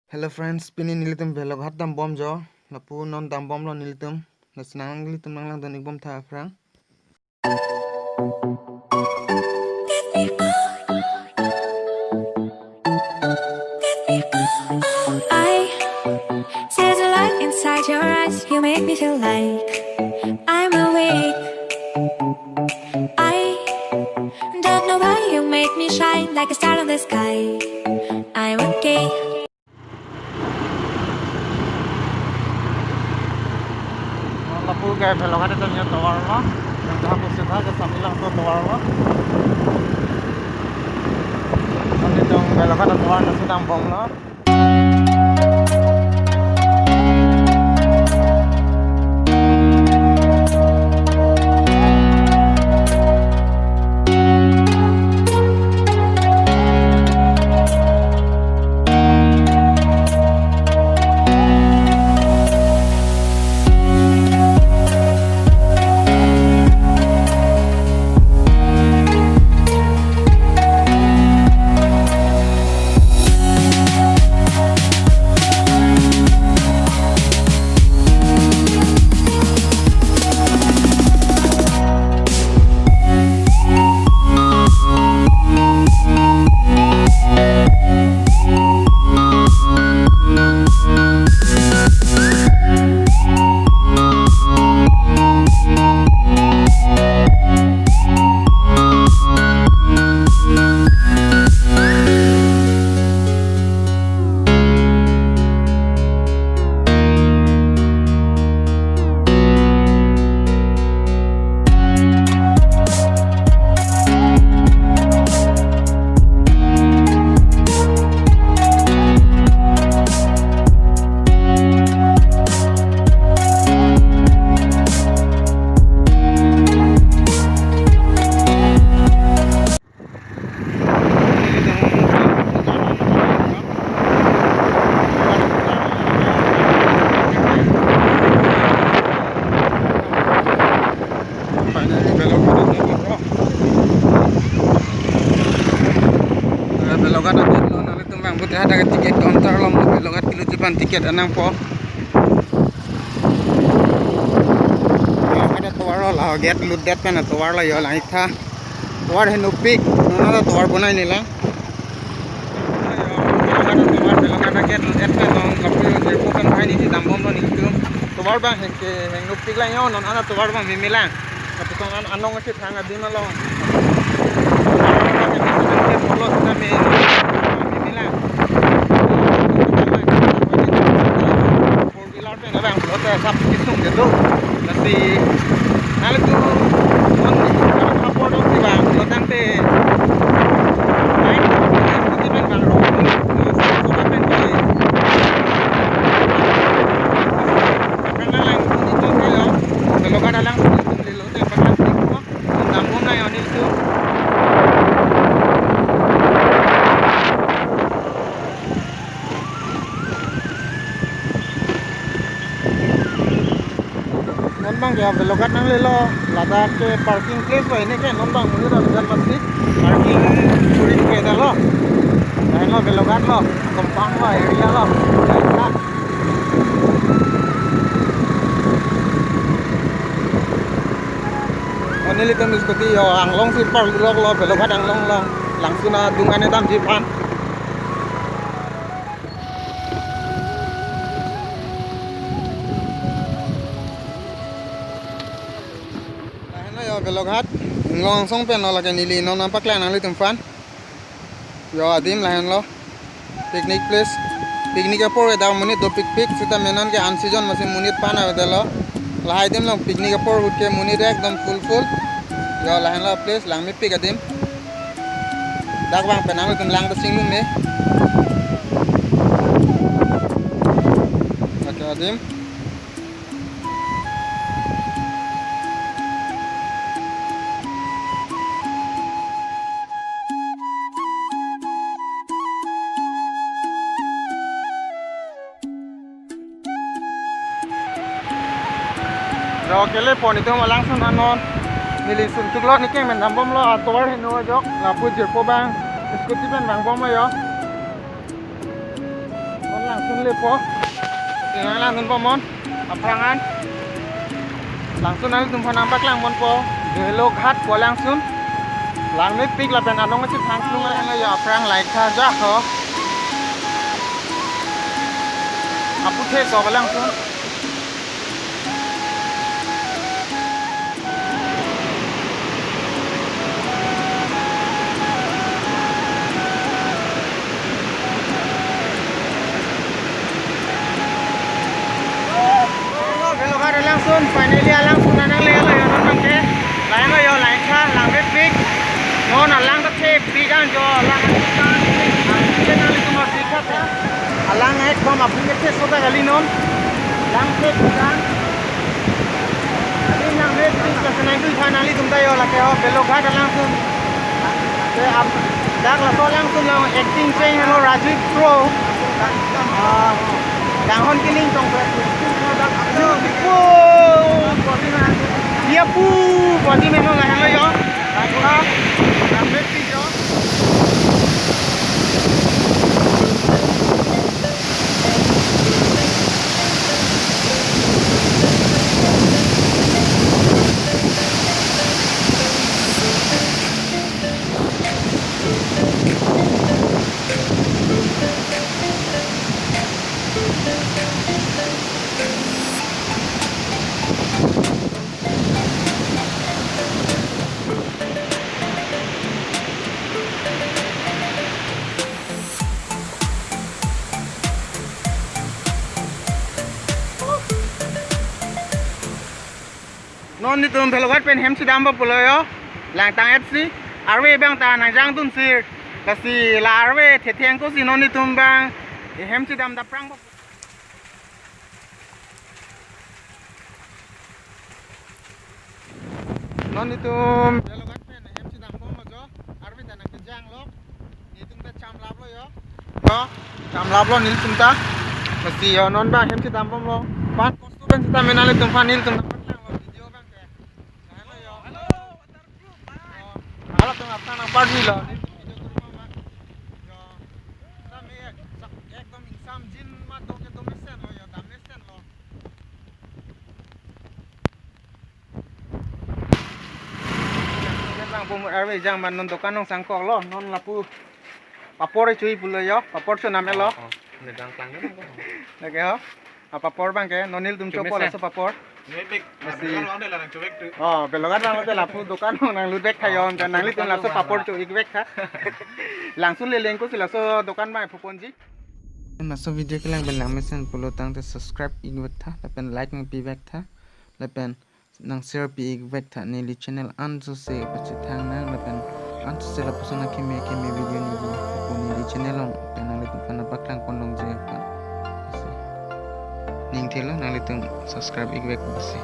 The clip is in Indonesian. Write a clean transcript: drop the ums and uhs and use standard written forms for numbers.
Hello friends, pini nilitum belok hat dam bom jo, lapu non dam bom lo nilitum, na senang nilitum nang lang donik bom tha frang. I see the light inside your eyes. You make me feel like I'm awake. I don't know why you make me shine like a star in the sky. I'm okay. Lapu gaya belok hat dam yo tawar lo, yang dah aku sitha ke samilang to tawar lo. Nanti dong belok hat tawar na sidam bom lo. Belokat ada lo nanti tumbang putih ada tiket counter lo belokat kilo Jepang tiket anang po. Ada tuar lo lah get ludet kan tuar lo yo lang itha. Tuar henupik nona tuar bunai nila. Belokat ada get ludet kan non lapul jepo kan bahai ni dambom lo ni tum. Tuar bang henupik lah yo non ada tuar bang mimilang. Tapi kan anong ngasih thang adin lo. Polos kami inilah four-wheeler pe na bang polos sab kisung gitu nanti nalu tu on support of di bang lotan pe main kuti bang bang ro sudah pe di kana lang itu lo kalau kada lang di lo te pakan ko dambom na yon itu. Bang ya belokat nang lelo Ladakh ke parking place ba ini ke non bang muni da jalan pasti parking kuring ke da lo lain lo belokat lo kompang lo area lo ya oni litam diskuti yo anglong si park lo belokat anglong lo langsung na dungane tam jipan. Belokat ngong song pen lo lagi nili non nampak lah nang litum fan yo adim lahen lo picnic place picnic apor da munit do pic sita menon ke an season masih munit pan ave lo lahai dim lo picnic apor hut ke munit ekdom full yo lahen lo place lang mi pic adim dak bang penang litum lang da singlum me adim Rồi cái lê phone itu malang sun anon nili sun tuklo ni keng men dambom lo atwar hinu jok la pu jir po bang skuti pen bang bom lo yo non langsung lepo dengan langsung pomon aprangan langsung nanti tumpuan nampak lang mon po belok hat po langsung lang mit pik la pen anong masih hang selung lang ya aprang like ka ja ho apu the so langsung langsung finally langsung nanang le lo yo non ke lain lo yo lain cha lang bet big non alang ta the big an jo lang ta ke nang li tumor sikha ta alang ai khom apni ke soda gali non lang the kan ani lang bet big ka sanai tu khana li tum ta yo la ke ho belo ghat langsung te ab dak la to langsung lo acting change hello Rajiv Pro đang hôn cái linh trong cái dia pu buat ini memang lah hello yo làm biết gì đó non di tum pelogat pen hem sidam ba puloyo lang tang FC arwe bang ta nang jang tun sir kasi la arwe the thiang ko si non di tum bang hem sidam da prang ba non di tum pelogat pen hem sidam ko mo jo arwe ta nang jang lo ni tum ta cham lab lo yo no cham lab lo nil tum ta kasi yo non ba hem sidam bom lo pan kostu ben sita menale tum fanil tum kalau tuh apa nang party lo, ekdom insam jin mat do ke domesen lo ya, damesen lo. Yang bang arwe jang man non dokan nong sangkok lo, non lapu papor cuy pulo yo, papor cu name lo. Nedang tangga Oke ho, papor bang ke, nonil tum copo lah so papor. Oh, belokan lang hotel lapu dokan nang ludek kayon kan nang litun laso papor cu ikwek ha. Langsung leleng ko sila so dokan ba puponji. Masuk video ke lang belang mesen pulo tang te subscribe ikwek tha, lapen like ng piwek tha, lapen nang share pi ikwek tha ni li channel an so se pachi thang nang lapen an so se la pusana keme video ni ni li channel on nang litun kana baklang konlong je pa. Ning thelo nang litun subscribe ikwek basi.